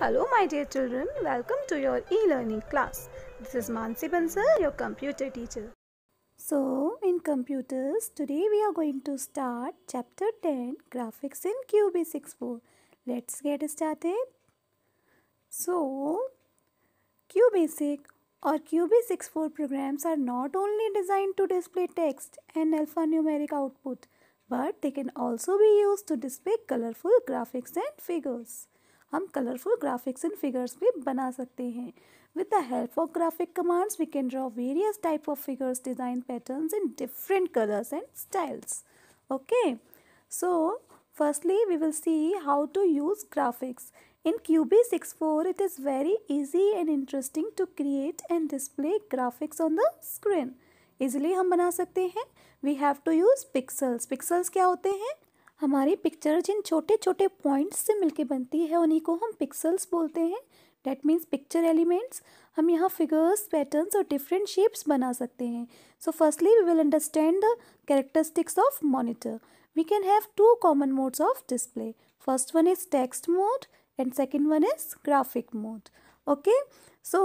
Hello my dear children, welcome to your e-learning class. This is Mansi Bansal, your computer teacher. So in computers, today we are going to start chapter 10, Graphics in QBasics 4. Let's get started. So QBasic or QBasics 4 programs are not only designed to display text and alphanumeric output, but they can also be used to display colorful graphics and figures. हम colourful graphics and figures भी बना सकते हैं. With the help of graphic commands we can draw various type of figures, design patterns in different colours and styles. Okay, so firstly we will see how to use graphics. In QBasics 4 it is very easy and interesting to create and display graphics on the screen. Easily हम बना सकते हैं. We have to use pixels. Pixels क्या होते हैं? हमारी picture जिन छोटे छोटे पॉइंट्स से मिलके बनती है उन्हीं को हम पिक्सल्स बोलते हैं. That means picture elements. हम यहाँ फिगर्स, पैटर्न्स और डिफरेंट शेप्स बना सकते हैं. So firstly we will understand the characteristics of monitor. We can have two common modes of display. First one is text mode and second one is graphic mode. Okay, so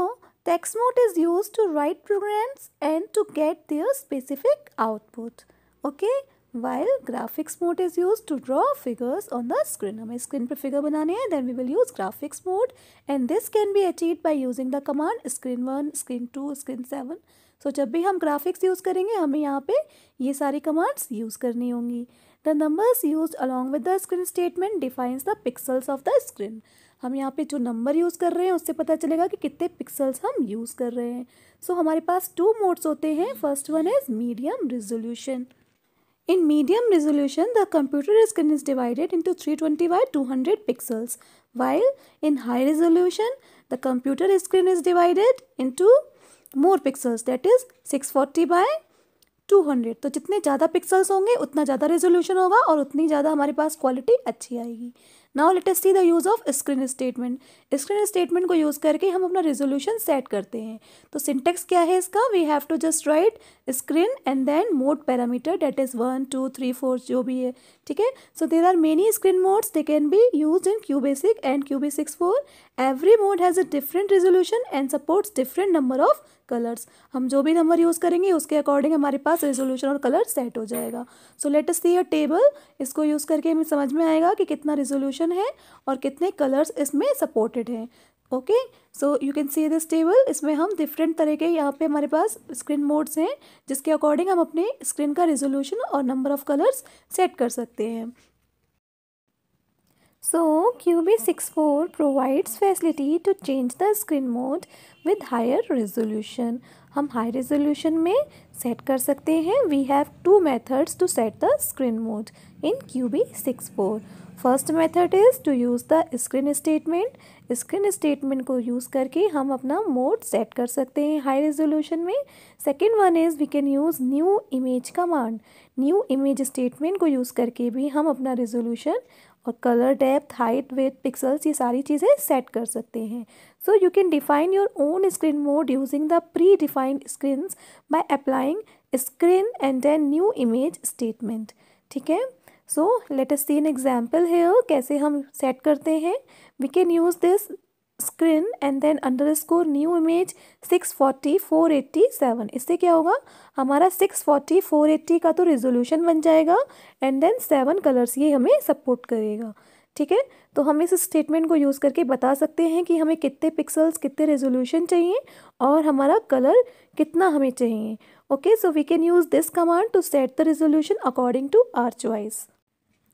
text mode is used to write programs and to get their specific output. Okay, while graphics mode is used to draw figures on the screen. हमें screen पे figure बनाने हैं, then we will use graphics mode and this can be achieved by using the command screen1, screen2, screen7. So जब भी हम graphics use करेंगे हमें यहाँ पे ये सारी commands यूज़ करनी होंगी. The numbers used along with the screen statement defines the pixels of the screen. हम यहाँ पे जो नंबर यूज़ कर रहे हैं उससे पता चलेगा कि कितने पिक्सल्स हम यूज़ कर रहे हैं. सो हमारे पास टू मोड्स होते हैं. First one is medium resolution. In medium resolution, the computer screen is divided into 320 by 200 pixels, while in high resolution, the computer screen is divided into more pixels, that is 640 by 200. तो जितने ज़्यादा pixels होंगे उतना ज़्यादा resolution होगा और उतनी ज़्यादा हमारे पास क्वालिटी अच्छी आएगी. Now let us see the use of screen statement. Screen statement को यूज़ करके हम अपना रेजोल्यूशन सेट करते हैं. तो सिंटेक्स क्या है इसका? We have to just write screen and then mode parameter, that is 1, 2, 3, 4 जो भी है. ठीक है. So there are many screen modes, they can be use in QBasic and QBasics 4. Every mode has a different resolution and supports different number of colours. हम जो भी number use करेंगे उसके अकॉर्डिंग हमारे पास रेजोल्यूशन और कलर सेट हो जाएगा. So let us see a table. इसको यूज़ करके हमें समझ में आएगा कि कितना रेजोल्यूशन है और कितने कलर्स इसमें सपोर्टेड हैं. Okay, so you can see this table. इसमें हम डिफरेंट तरह के यहाँ पे हमारे पास स्क्रीन मोड्स हैं जिसके अकॉर्डिंग हम अपने स्क्रीन का रेजोल्यूशन और नंबर ऑफ कलर्स सेट कर सकते हैं. So QBasics 4 provides facility to change the screen mode with higher resolution. हम high resolution में set कर सकते हैं. We have two methods to set the screen mode in QBasics 4. First method is to use the screen statement. Screen statement को use करके हम अपना mode set कर सकते हैं हाई रेजोल्यूशन में. Second one is we can use new image command. New image statement को use करके भी हम अपना रेजोल्यूशन और colour, depth, height, weight, pixels ये सारी चीज़ें सेट कर सकते हैं. So you can define your own screen mode using the predefined screens by applying screen and then new image statement. ठीक है. So let us see an example here. कैसे हम सेट करते हैं? We can use this screen and then underscore new image 640 487. इससे क्या होगा? हमारा 640 480 का तो रेजोल्यूशन बन जाएगा एंड देन 7 कलर्स ये हमें सपोर्ट करेगा. ठीक है. तो हम इस स्टेटमेंट को यूज़ करके बता सकते हैं कि हमें कितने पिक्सल्स, कितने रेजोल्यूशन चाहिए और हमारा कलर कितना हमें चाहिए. Okay, so we can use this command to set the resolution according to our choice.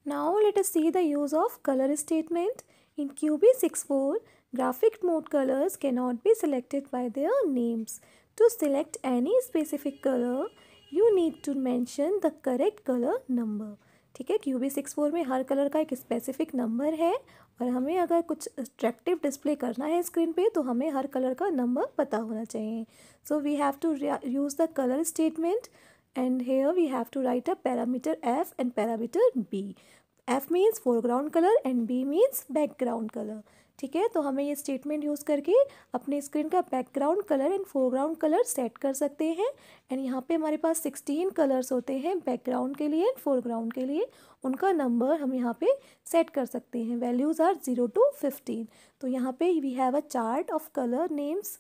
Now let us see the use of color statement. In QBasics 4, graphic mode colors cannot be selected by their names. To select any specific color, you need to mention the correct color number. ठीक है. QBasics 4 में हर colour का एक specific number है और हमें अगर कुछ अट्रैक्टिव डिस्प्ले करना है स्क्रीन पे तो हमें हर कलर का नंबर पता होना चाहिए. So we have to use the colour statement. And here we have to write a parameter F and parameter B. F means foreground color and B means background color. ठीक है, तो हमें ये statement use करके अपने screen का background colour and foreground colour set कर सकते हैं। एंड यहाँ पे हमारे पास 16 कलर्स होते हैं बैकग्राउंड के लिए एंड फोरग्राउंड के लिए, उनका नंबर हम यहाँ पे सेट कर सकते हैं। Values are 0 to 15। तो यहाँ पे we have a chart of colour names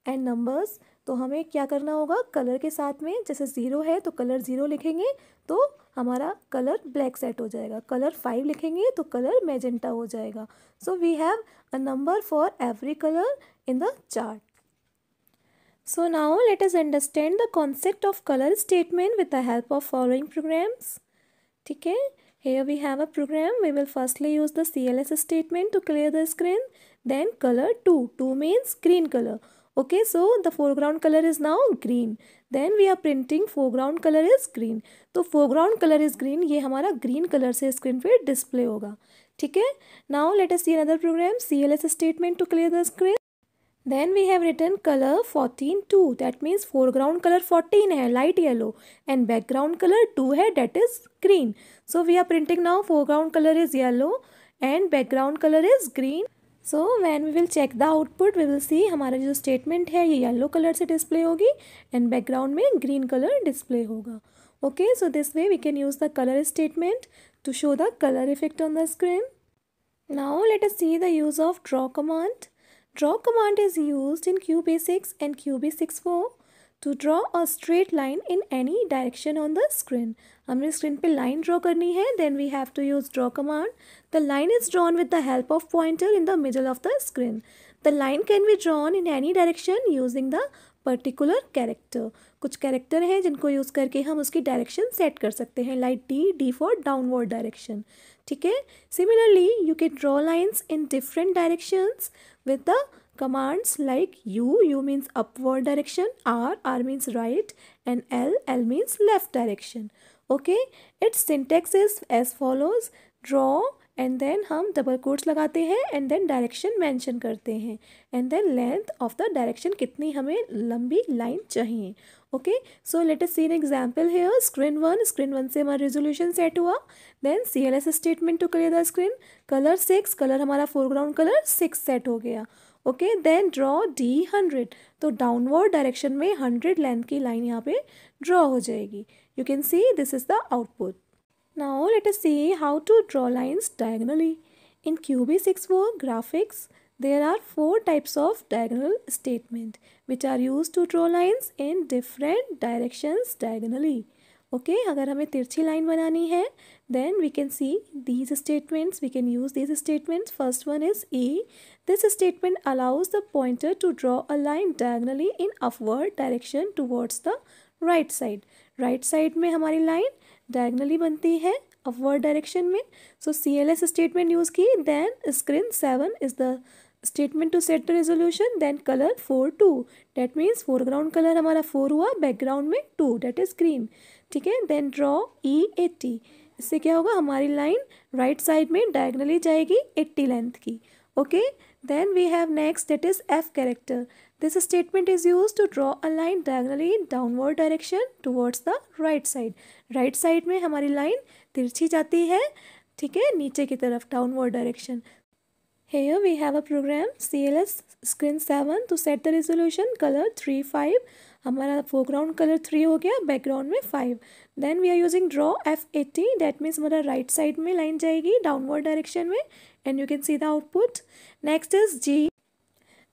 and numbers. तो हमें क्या करना होगा, कलर के साथ में जैसे 0 है तो कलर 0 लिखेंगे तो हमारा कलर ब्लैक सेट हो जाएगा, कलर 5 लिखेंगे तो कलर मैजेंटा हो जाएगा। So we have a number for every colour in the chart. So now let us understand the concept of color statement with the help of following programs. ठीक है, here we have a program. We will firstly use the CLS statement to clear the screen. Then color 2. 2 means green color. Okay, so the foreground color is now green. Then we are printing foreground color is green. तो foreground color is green, ये हमारा green color से screen पे display होगा। ठीक है, now let us see another program, CLS statement to clear the screen. Then we have written color 14 2, that means foreground color 14 है light yellow and background color 2 है, that is green. So we are printing now foreground color is yellow and background color is green. So when we will check the output we will see हमारा जो statement है ये yellow color से display होगी and background में green color display होगा। Okay, so this way we can use the color statement to show the color effect on the screen. Now let us see the use of draw command. Draw command is used in QBasics and QB64 to draw a straight line in any direction on the screen. हमें screen पे line draw करनी है, then we have to use draw command. The line is drawn with the help of pointer in the middle of the screen. The line can be drawn in any direction using the particular character. कुछ character हैं जिनको use करके हम उसकी direction set कर सकते हैं, like D for downward direction. ठीक है, similarly you can draw lines in different directions with the commands like U means upward direction, R means right, and L means left direction. Okay, its syntax is as follows, draw and then हम double quotes लगाते हैं and then direction mention करते हैं and then length of the direction, कितनी हमें लंबी line चाहिए। Okay, so let us see an example here. Screen 1 से हमारा resolution set हुआ, then CLS statement to clear the screen, color 6, color हमारा foreground color 6 set हो गया। Okay, then draw D100, तो downward direction में 100 लेंथ की लाइन यहाँ पे draw हो जाएगी। You can see this is the output. Now let us see how to draw lines diagonally. In QB64 graphics, there are 4 types of diagonal statement which are used to draw lines in different directions diagonally. Okay, अगर हमें तिरछी line बनानी है then we can see these statements, we can use these statements. First one is E. This statement allows the pointer to draw a line diagonally in upward direction towards the right side. Right side में हमारी line diagonally बनती है upward direction में, so CLS statement use की, then screen 7 is the statement to set the resolution, then color 4 2, that means foreground color हमारा 4 हुआ, background में 2, that is green। ठीक है, then draw E80, इससे क्या होगा, हमारी लाइन राइट साइड में डायगनली जाएगी 80 लेंथ की। Okay, then we have next, that is F character. This statement is used to draw a line diagonally in downward direction towards the right side. Right side में हमारी line तिरछी जाती है, ठीक है, नीचे की तरफ downward direction. Here we have a program CLS screen 7 to set the resolution, color 3 5, हमारा foreground color 3 हो गया, background में 5। Then we are using draw F80, that means हमारा right side में line जाएगी downward direction में and you can see the output. Next is G.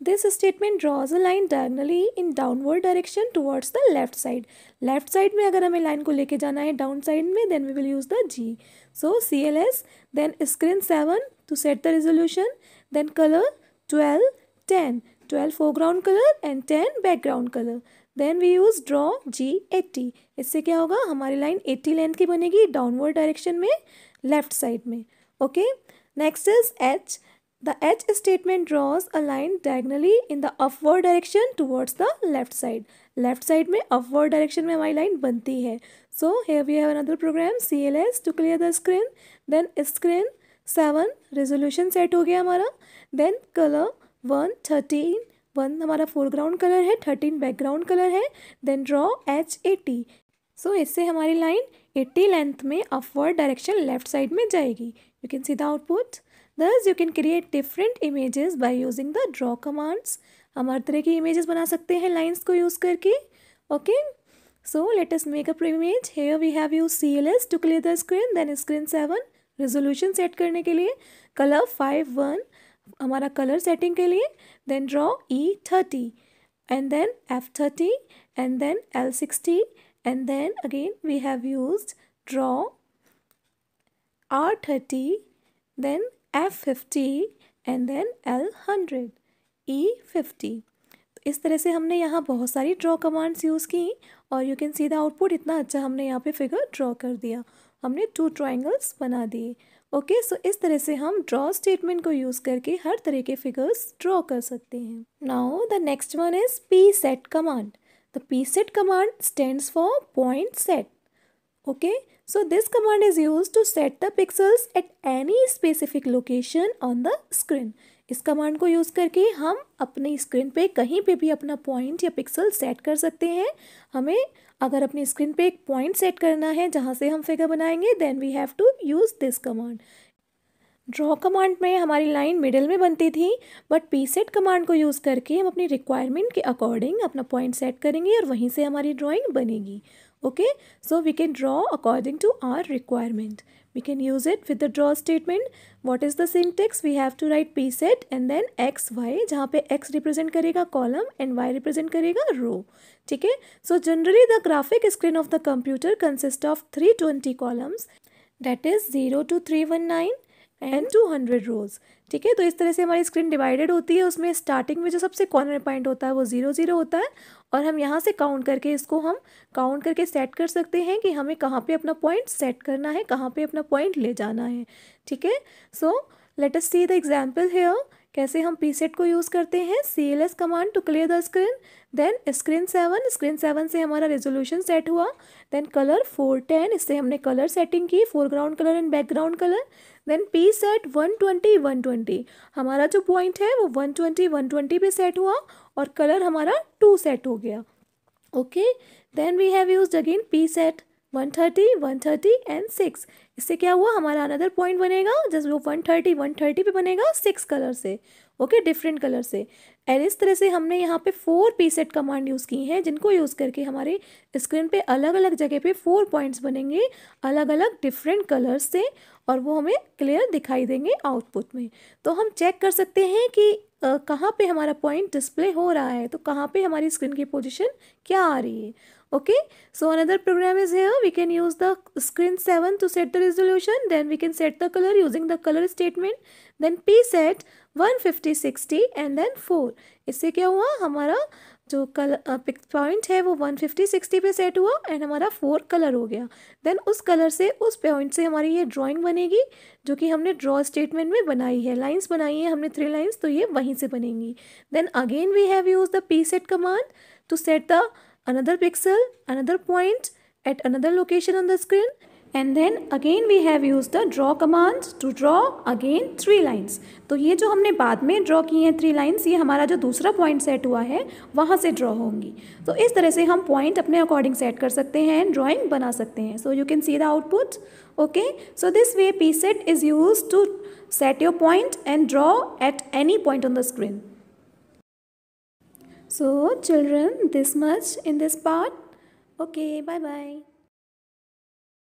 This statement draws a line diagonally in downward direction towards the left side. Left side में अगर हमें line को लेके जाना है down side में, then we will use the G. So CLS, then screen 7 to set the resolution, then color 12 10, 12 foreground color and 10 background color. Then we use draw G80. इससे क्या होगा, हमारी line 80 लेंथ की बनेगी downward direction में left side में। Okay, next is H. The H statement draws a line diagonally in the upward direction towards the left side. Left side में upward direction में हमारी line बनती है। So here we have another program CLS to clear the screen. Then screen 7 resolution set हो गया हमारा। Then color 1 13, 1 हमारा foreground color है, 13 background color है। Then draw H80. So इससे हमारी line 80 लेंथ में upward direction left side में जाएगी। You can see the output. Thus you can create different images by using the draw commands. हम हर तरह की images बना सकते हैं lines को use करके. Okay. So let us make a image. Here we have used CLS to clear the screen. Then screen 7 resolution set करने के लिए, color 5:1 हमारा color setting के लिए. Then draw E30 and then F30 and then L60 and then again we have used draw R30 then F50 and then L100 E50. इस तरह से हमने यहाँ बहुत सारी ड्रॉ कमांड्स यूज़ की और you can see the output. इतना अच्छा हमने यहाँ पे फिगर ड्रॉ कर दिया. हमने 2 ट्राइंगल्स बना दिए. ओके, सो इस तरह से हम ड्रॉ स्टेटमेंट को यूज़ करके हर तरह के फिगर्स ड्रॉ कर सकते हैं. Now the next one is P set command. The P set command stands for point set. Okay, so this command is used to set the pixels at any specific location on the screen. इस command को use करके हम अपनी screen पे कहीं पे भी अपना पॉइंट या पिक्सल सेट कर सकते हैं. हमें अगर अपनी स्क्रीन पे एक पॉइंट सेट करना है जहाँ से हम फिगर बनाएंगे, then we have to use this command. Draw command में हमारी लाइन मिडिल में बनती थी, बट पी सेट कमांड को यूज़ करके हम अपनी रिक्वायरमेंट के अकॉर्डिंग अपना पॉइंट सेट करेंगे और वहीं से हमारी ड्राइंग बनेगी. Okay, so we can draw according to our requirement. We can use it with the draw statement. What is the syntax? We have to write p set and then x y, जहाँ पे x represent करेगा column and y represent करेगा row. ठीक है. So generally the graphic screen of the computer consists of 320 columns, that is 0 to 319 and 200 रोज़. ठीक है, तो इस तरह से हमारी स्क्रीन डिवाइडेड होती है. उसमें स्टार्टिंग में जो सबसे कॉर्नर पॉइंट होता है वो 0 0 होता है और हम यहाँ से काउंट करके इसको हम काउंट करके सेट कर सकते हैं कि हमें कहाँ पे अपना पॉइंट सेट करना है, कहाँ पे अपना पॉइंट ले जाना है. ठीक है, so let us see the example here. कैसे हम पी सेट को यूज़ करते हैं. CLS command to clear the screen. Then screen 7 से हमारा रेजोल्यूशन सेट हुआ. देन कलर 410, इससे हमने कलर सेटिंग की, foreground colour and background colour. Then P set 120 हमारा जो पॉइंट है वो 120 पे सेट हुआ और कलर हमारा 2 सेट हो गया. Okay, then we have used again P set 130 and 6. इससे क्या हुआ, हमारा अनदर पॉइंट बनेगा जस्ट वो 130 पे बनेगा 6 कलर से. ओके, डिफरेंट कलर से. एंड इस तरह से हमने यहाँ पे 4 पी सेट कमांड यूज़ की हैं, जिनको यूज़ करके हमारे स्क्रीन पे अलग अलग जगह पे 4 पॉइंट्स बनेंगे अलग अलग डिफरेंट कलर्स से और वो हमें क्लियर दिखाई देंगे आउटपुट में. तो हम चेक कर सकते हैं कि कहाँ पे हमारा पॉइंट डिस्प्ले हो रहा है, तो कहाँ पे हमारी स्क्रीन की पोजीशन क्या आ रही है. Okay, so another program is here. We can use the screen 7 to set the resolution. Then we can set the color using the color statement. Then P set 150 60 and then 4. इससे क्या हुआ, हमारा जो colour point है वो 150 60 पे set हुआ and हमारा 4 कलर हो गया. देन उस कलर से उस पॉइंट से हमारी ये ड्राइंग बनेगी जो कि हमने ड्रॉ स्टेटमेंट में बनाई है. लाइंस बनाई है हमने 3 लाइंस, तो ये वहीं से बनेंगी. Then again we have use the P set command to set the another pixel, another point at another location on the screen, and then again we have used the draw command to draw again 3 lines. तो ये जो हमने बाद में draw किए हैं 3 lines, ये हमारा जो दूसरा पॉइंट सेट हुआ है वहाँ से ड्रॉ होंगी. तो इस तरह से हम पॉइंट अपने अकॉर्डिंग सेट कर सकते हैं एंड ड्राइंग बना सकते हैं. So you can see the output. Okay, so this way P set is use to set your point and draw at any point on the screen. So children, this much in this part. Okay, bye bye.